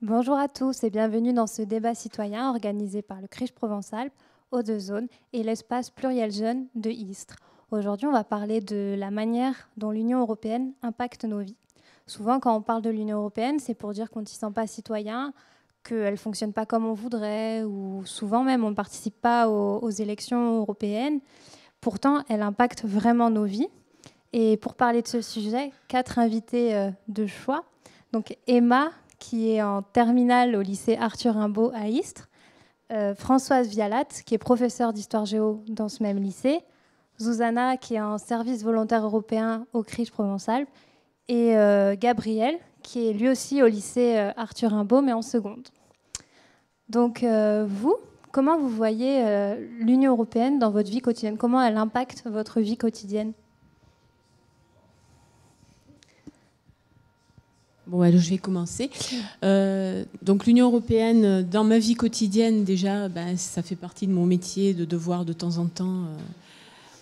Bonjour à tous et bienvenue dans ce débat citoyen organisé par le CRIJ Provence-Alpes, Hauts-de-Zone et l'espace pluriel jeune de Istres. Aujourd'hui, on va parler de la manière dont l'Union européenne impacte nos vies. Souvent, quand on parle de l'Union européenne, c'est pour dire qu'on ne s'y sent pas citoyen, qu'elle ne fonctionne pas comme on voudrait, ou souvent même on ne participe pas aux élections européennes. Pourtant, elle impacte vraiment nos vies. Et pour parler de ce sujet, 4 invités de choix. Donc Emma, qui est en terminale au lycée Arthur Rimbaud à Istres, Françoise Vialat, qui est professeure d'histoire géo dans ce même lycée, Zuzana, qui est en service volontaire européen au CRIJ Provence-Alpes, et Gabriel, qui est lui aussi au lycée Arthur Rimbaud, mais en seconde. Donc vous, comment vous voyez l'Union européenne dans votre vie quotidienne? Comment elle impacte votre vie quotidienne? Bon, alors je vais commencer. Donc l'Union européenne, dans ma vie quotidienne, déjà, ça fait partie de mon métier de devoir de temps en temps,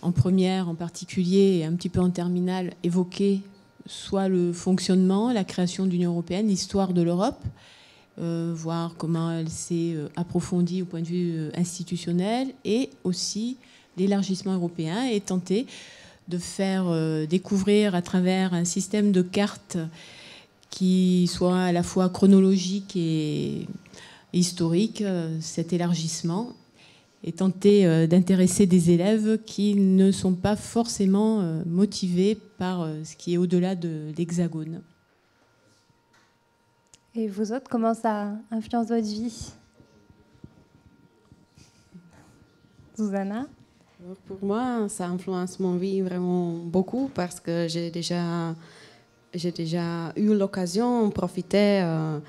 en première en particulier, et un petit peu en terminale, évoquer soit le fonctionnement, la création de l'Union européenne, l'histoire de l'Europe, voir comment elle s'est approfondie au point de vue institutionnel, et aussi l'élargissement européen, et tenter de faire découvrir à travers un système de cartes qui soit à la fois chronologique et historique, cet élargissement, et tenter d'intéresser des élèves qui ne sont pas forcément motivés par ce qui est au-delà de l'Hexagone. Et vous autres, comment ça influence votre vie? Zuzana? Pour moi, ça influence mon vie vraiment beaucoup parce que j'ai déjà eu l'occasion de profiter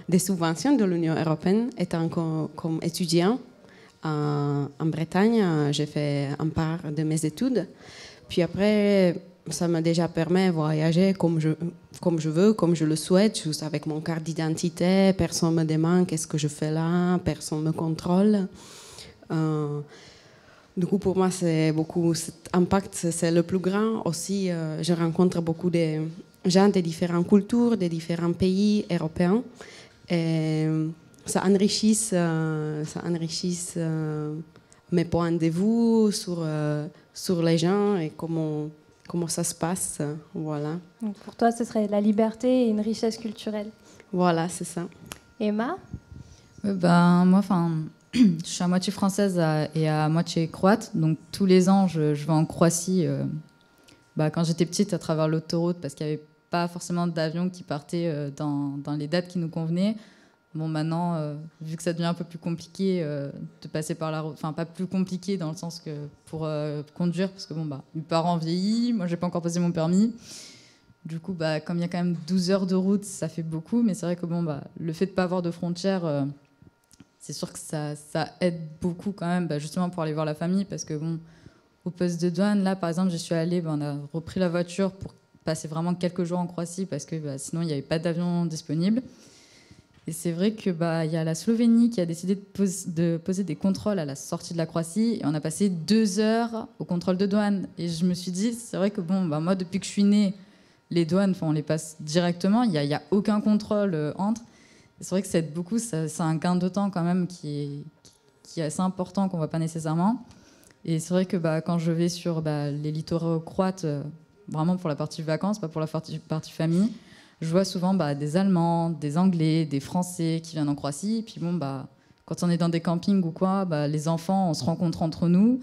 des subventions de l'Union européenne étant comme étudiant en Bretagne. J'ai fait un part de mes études. Puis après, ça m'a déjà permis de voyager comme je veux, comme je le souhaite, juste avec mon carte d'identité. Personne ne me demande qu'est-ce que je fais là, personne ne me contrôle. Du coup, pour moi, cet impact, c'est le plus grand. Aussi, je rencontre beaucoup de gens de différentes cultures, de différents pays européens. Et ça enrichit mes points de vue sur les gens et comment ça se passe. Voilà. Donc pour toi, ce serait la liberté et une richesse culturelle. Voilà, c'est ça. Emma? Moi, je suis à moitié française et à moitié croate. Donc tous les ans, je vais en Croatie. Quand j'étais petite, à travers l'autoroute, parce qu'il n'y avait pas forcément d'avion qui partait dans les dates qui nous convenaient. Bon, maintenant, vu que ça devient un peu plus compliqué de passer par la route, enfin pas plus compliqué dans le sens que pour conduire, parce que mes parents vieillissent, moi j'ai pas encore passé mon permis. Du coup, comme il y a quand même 12 heures de route, ça fait beaucoup, mais c'est vrai que le fait de ne pas avoir de frontières, c'est sûr que ça aide beaucoup quand même, justement pour aller voir la famille, parce que au poste de douane, là par exemple, je suis allée, on a repris la voiture pour passer vraiment quelques jours en Croatie, parce que sinon il n'y avait pas d'avion disponible. Et c'est vrai que y a la Slovénie qui a décidé de poser des contrôles à la sortie de la Croatie, et on a passé 2 heures au contrôle de douane. Et je me suis dit, c'est vrai que moi depuis que je suis née, les douanes, on les passe directement, il y a aucun contrôle entre. C'est vrai que ça aide beaucoup, c'est un gain de temps quand même qui est assez important, qu'on ne voit pas nécessairement. Et c'est vrai que quand je vais sur les littoraux croates, vraiment pour la partie vacances, pas pour la partie famille, je vois souvent des Allemands, des Anglais, des Français qui viennent en Croatie. Et puis quand on est dans des campings ou quoi, les enfants, on se rencontre entre nous.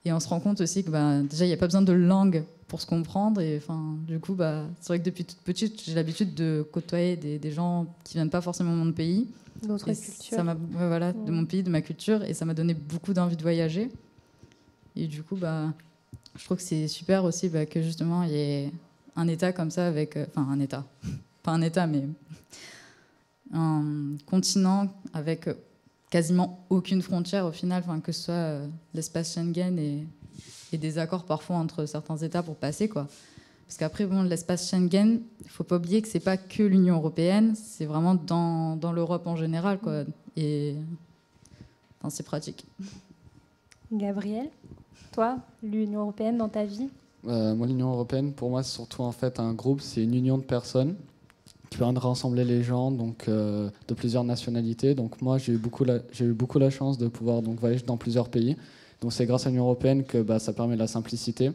Et on se rend compte aussi que déjà, il n'y a pas besoin de langue pour se comprendre. Et du coup, c'est vrai que depuis toute petite, j'ai l'habitude de côtoyer des gens qui ne viennent pas forcément de mon pays. D'autres cultures. De mon pays, de ma culture. Et ça m'a donné beaucoup d'envie de voyager. Et du coup, je trouve que c'est super aussi que justement, il y ait un État comme ça avec... un État. Pas un État, mais un continent avec quasiment aucune frontière au final, que ce soit l'espace Schengen et des accords parfois entre certains États pour passer, quoi. Parce qu'après, l'espace Schengen, il ne faut pas oublier que ce n'est pas que l'Union européenne, c'est vraiment dans l'Europe en général, quoi. Et c'est pratique. Gabriel, toi, l'Union européenne dans ta vie? Moi, l'Union européenne, pour moi, c'est surtout en fait un groupe, c'est une union de personnes qui permet de rassembler les gens donc, de plusieurs nationalités. Donc moi, j'ai eu beaucoup la chance de pouvoir donc, voyager dans plusieurs pays. Donc c'est grâce à l'Union européenne que ça permet la simplicité.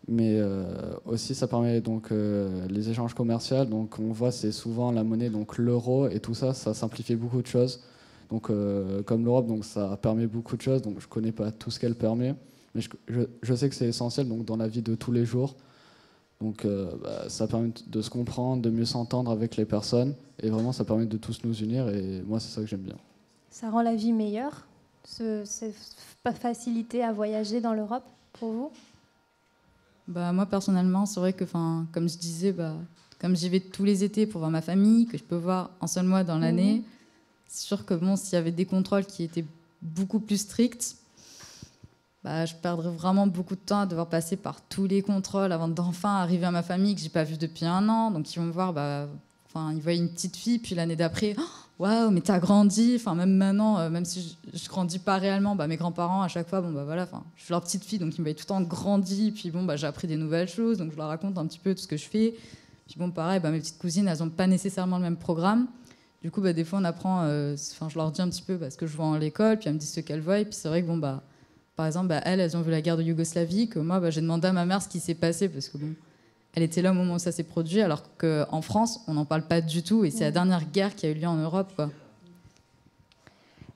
Mais aussi, ça permet donc, les échanges commerciaux. Donc on voit, c'est souvent la monnaie, donc l'euro et tout ça, ça simplifie beaucoup de choses. Donc comme l'Europe, donc ça permet beaucoup de choses. Donc je connais pas tout ce qu'elle permet, mais je sais que c'est essentiel donc dans la vie de tous les jours. Donc ça permet de se comprendre, de mieux s'entendre avec les personnes. Et vraiment, ça permet de tous nous unir. Et moi, c'est ça que j'aime bien. Ça rend la vie meilleure, cette facilité à voyager dans l'Europe, pour vous? Moi, personnellement, c'est vrai que, comme je disais, comme j'y vais tous les étés pour voir ma famille, que je peux voir un seul mois dans l'année, c'est sûr que bon, s'il y avait des contrôles qui étaient beaucoup plus stricts, je perdrais vraiment beaucoup de temps à devoir passer par tous les contrôles avant d'enfin arriver à ma famille que j'ai pas vue depuis un an. Donc ils vont me voir, ils voient une petite fille, puis l'année d'après, waouh, mais t'as grandi. Enfin même maintenant, même si je grandis pas réellement, mes grands-parents à chaque fois, je suis leur petite fille, donc ils me voient tout le temps grandi. Puis j'ai appris des nouvelles choses, donc je leur raconte un petit peu tout ce que je fais. Puis pareil, mes petites cousines, elles ont pas nécessairement le même programme. Du coup, des fois on apprend. Je leur dis un petit peu ce que je vois à l'école, puis elles me disent ce qu'elles voient. Et puis c'est vrai que par exemple, elles ont vu la guerre de Yougoslavie, que moi, j'ai demandé à ma mère ce qui s'est passé, parce que elle était là au moment où ça s'est produit, alors qu'en France, on n'en parle pas du tout, et c'est la dernière guerre qui a eu lieu en Europe, quoi.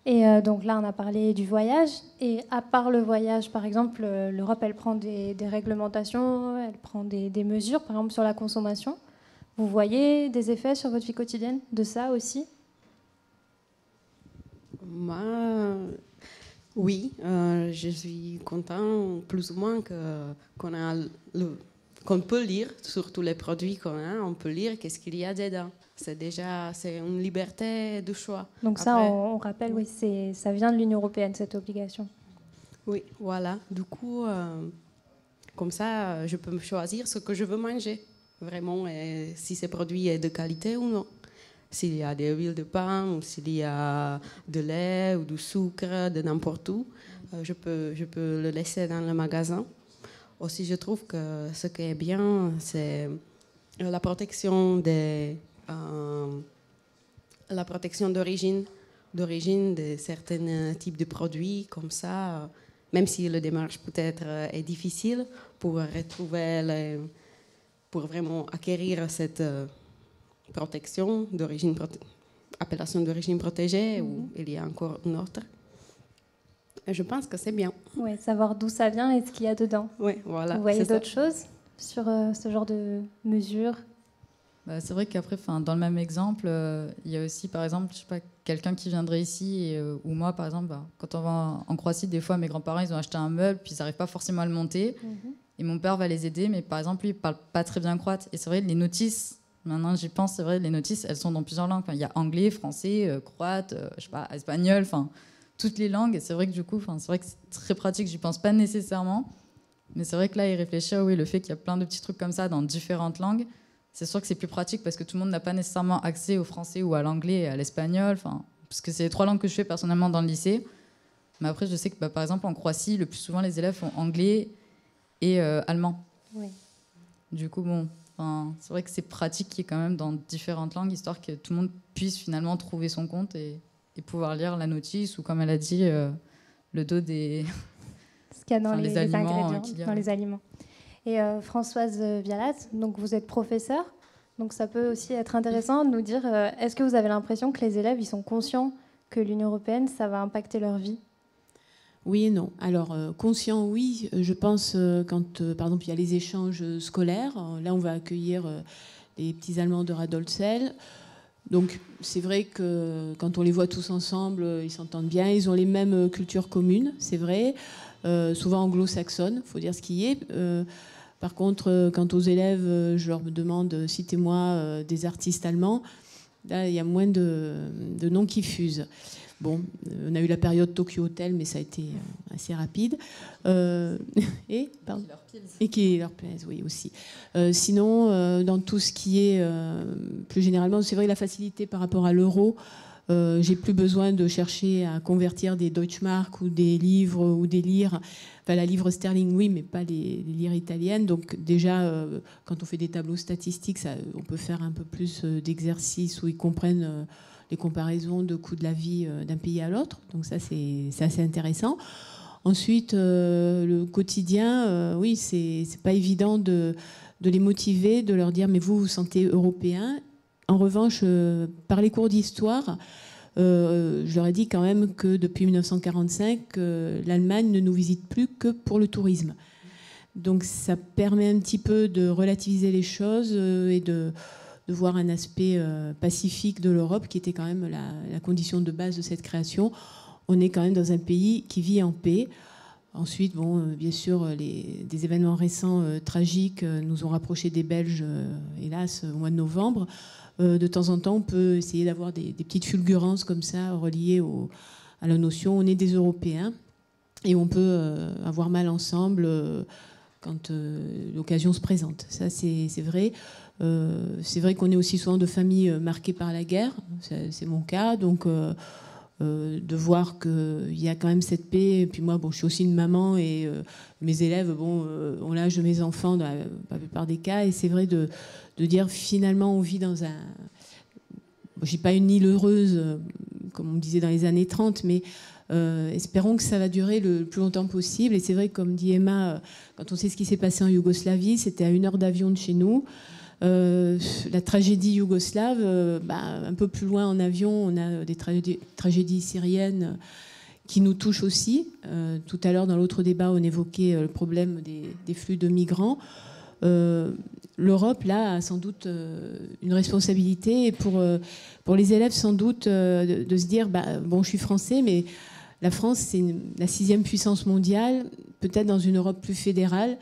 Et donc là, on a parlé du voyage, et à part le voyage, par exemple, l'Europe, elle prend des réglementations, elle prend des mesures, par exemple sur la consommation. Vous voyez des effets sur votre vie quotidienne de ça aussi? Moi, oui, je suis content plus ou moins qu'on peut lire sur tous les produits qu'on a, on peut lire qu'est-ce qu'il y a dedans. C'est une liberté de choix. Donc ça, on rappelle, oui, ça vient de l'Union européenne, cette obligation. Oui, voilà. Du coup, comme ça, je peux me choisir ce que je veux manger, vraiment, et si ce produit est de qualité ou non. S'il y a des huiles de palme, ou s'il y a de lait ou du sucre, de n'importe où, je peux le laisser dans le magasin. Aussi, je trouve que ce qui est bien, c'est la protection d'origine de certains types de produits. Comme ça, même si la démarche peut-être est difficile, pour vraiment acquérir cette protection d'origine, appellation d'origine protégée, ou il y a encore une autre. Et je pense que c'est bien. Oui, savoir d'où ça vient et ce qu'il y a dedans. Oui, voilà. Vous voyez d'autres choses sur ce genre de mesures? C'est vrai qu'après, dans le même exemple, il y a aussi, par exemple, je sais pas, quelqu'un qui viendrait ici, ou moi, par exemple, quand on va en Croatie, des fois, mes grands-parents, ils ont acheté un meuble, puis ils n'arrivent pas forcément à le monter. Et mon père va les aider, mais par exemple, lui, il ne parle pas très bien croate. Et c'est vrai, les notices, maintenant j'y pense, c'est vrai, les notices, elles sont dans plusieurs langues. Il y a anglais, français, croate, je sais pas, espagnol, toutes les langues. Et c'est vrai que du coup, c'est vrai que c'est très pratique. J'y pense pas nécessairement, mais c'est vrai que là, y réfléchir, oui, le fait qu'il y a plein de petits trucs comme ça dans différentes langues, c'est sûr que c'est plus pratique parce que tout le monde n'a pas nécessairement accès au français ou à l'anglais et à l'espagnol. Parce que c'est les 3 langues que je fais personnellement dans le lycée. Mais après, je sais que par exemple en Croatie, le plus souvent les élèves font anglais et allemand. Oui. Du coup, c'est vrai que c'est pratique qu'il y ait quand même dans différentes langues, histoire que tout le monde puisse finalement trouver son compte et pouvoir lire la notice, ou comme elle a dit, le dos des... Ce qu'il y a dans les aliments ingrédients, dans les aliments. Et Françoise Vialat, donc vous êtes professeure, donc ça peut aussi être intéressant de nous dire, est-ce que vous avez l'impression que les élèves, ils sont conscients que l'Union européenne, ça va impacter leur vie? Oui et non. Alors, conscient, oui. Je pense quand, par exemple, il y a les échanges scolaires. Là, on va accueillir les petits Allemands de Radolzell. Donc, c'est vrai que quand on les voit tous ensemble, ils s'entendent bien. Ils ont les mêmes cultures communes, c'est vrai. Souvent anglo-saxonnes, il faut dire ce qui est. Par contre, quant aux élèves, je leur demande, citez-moi des artistes allemands. Là, il y a moins de noms qui fusent. Bon, on a eu la période Tokyo Hotel, mais ça a été assez rapide. Et qui leur plaisent, oui, aussi. Sinon, dans tout ce qui est, plus généralement, c'est vrai la facilité par rapport à l'euro, J'ai plus besoin de chercher à convertir des Deutschmark ou des livres ou des lires. Enfin, la livre sterling, oui, mais pas les lires italiennes. Donc déjà, quand on fait des tableaux statistiques, on peut faire un peu plus d'exercices où ils comprennent les comparaisons de coûts de la vie d'un pays à l'autre. Donc ça, c'est assez intéressant. Ensuite, le quotidien, oui, c'est pas évident de les motiver, de leur dire « mais vous vous sentez européen ». En revanche, par les cours d'histoire, je leur ai dit quand même que depuis 1945, l'Allemagne ne nous visite plus que pour le tourisme. Donc ça permet un petit peu de relativiser les choses et de voir un aspect pacifique de l'Europe qui était quand même la condition de base de cette création. On est quand même dans un pays qui vit en paix. Ensuite, bon, bien sûr, des événements récents tragiques nous ont rapprochés des Belges, hélas, au mois de novembre. De temps en temps, on peut essayer d'avoir des petites fulgurances comme ça, reliées à la notion on est des Européens et on peut avoir mal ensemble quand l'occasion se présente. Ça, c'est vrai. C'est vrai qu'on est aussi souvent de familles marquées par la guerre. C'est mon cas. Donc, de voir qu'il y a quand même cette paix. Et puis moi, bon, je suis aussi une maman et mes élèves ont l'âge de mes enfants dans la plupart des cas. Et c'est vrai de dire finalement on vit dans un... Je dis pas une île heureuse, comme on disait dans les années 30, mais espérons que ça va durer le plus longtemps possible. Et c'est vrai, comme dit Emma, quand on sait ce qui s'est passé en Yougoslavie, c'était à 1 heure d'avion de chez nous. La tragédie yougoslave, un peu plus loin en avion, on a des tragédies syriennes qui nous touchent aussi. Tout à l'heure, dans l'autre débat, on évoquait le problème des flux de migrants. L'Europe, là, a sans doute une responsabilité, et pour les élèves, sans doute, de se dire, bon, je suis français, mais la France, c'est la 6e puissance mondiale, peut-être dans une Europe plus fédérale,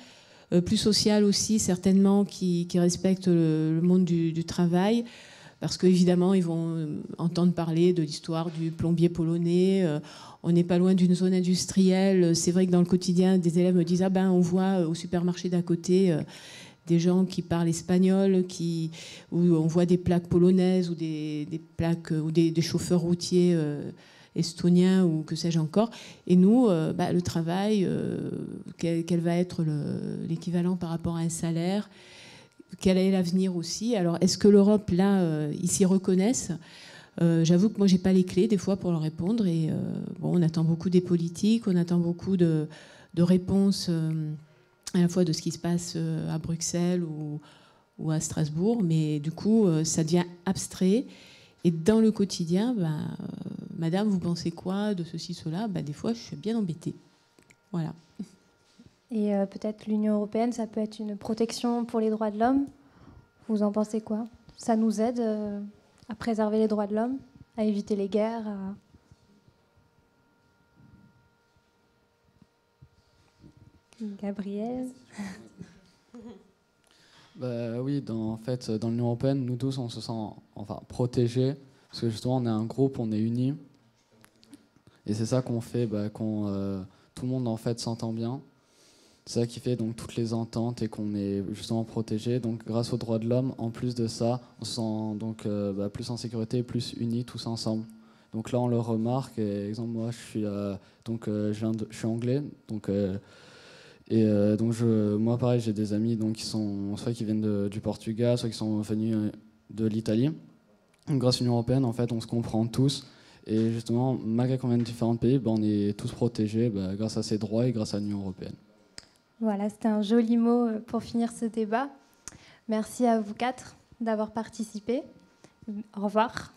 plus sociale aussi, certainement, qui respecte le monde du travail, parce qu'évidemment, ils vont entendre parler de l'histoire du plombier polonais. On n'est pas loin d'une zone industrielle. C'est vrai que dans le quotidien, des élèves me disent « on voit au supermarché d'à côté des gens qui parlent espagnol, où on voit des plaques polonaises ou des plaques ou des chauffeurs routiers estoniens ou que sais-je encore. Et nous, le travail, quel va être l'équivalent par rapport à un salaire ? Quel est l'avenir aussi ? Alors, est-ce que l'Europe, là, ils s'y reconnaissent ? J'avoue que moi, j'ai pas les clés des fois pour leur répondre. Et on attend beaucoup des politiques, on attend beaucoup de réponses à la fois de ce qui se passe à Bruxelles ou à Strasbourg. Mais du coup, ça devient abstrait. Et dans le quotidien, madame, vous pensez quoi de ceci, cela ? Des fois, je suis bien embêtée. Voilà. Et peut-être l'Union européenne, ça peut être une protection pour les droits de l'homme. Vous en pensez quoi ? Ça nous aide à préserver les droits de l'homme, à éviter les guerres, Gabriel ? Oui, en fait, dans l'Union européenne, nous tous, on se sent protégés, parce que justement, on est un groupe, on est unis. Et c'est ça qu'on fait, quand tout le monde en fait s'entend bien. C'est ça qui fait donc toutes les ententes et qu'on est justement protégé. Donc grâce aux droits de l'homme, en plus de ça, on se sent donc plus en sécurité, plus unis tous ensemble. Donc là, on le remarque. Et, exemple, moi, je suis anglais, donc moi, pareil, j'ai des amis donc qui sont soit qui viennent du Portugal, soit qui sont venus de l'Italie. Donc grâce à l'Union européenne, en fait, on se comprend tous. Et justement, malgré qu'on vienne de différents pays, on est tous protégés grâce à ces droits et grâce à l'Union européenne. Voilà, c'était un joli mot pour finir ce débat. Merci à vous 4 d'avoir participé. Au revoir.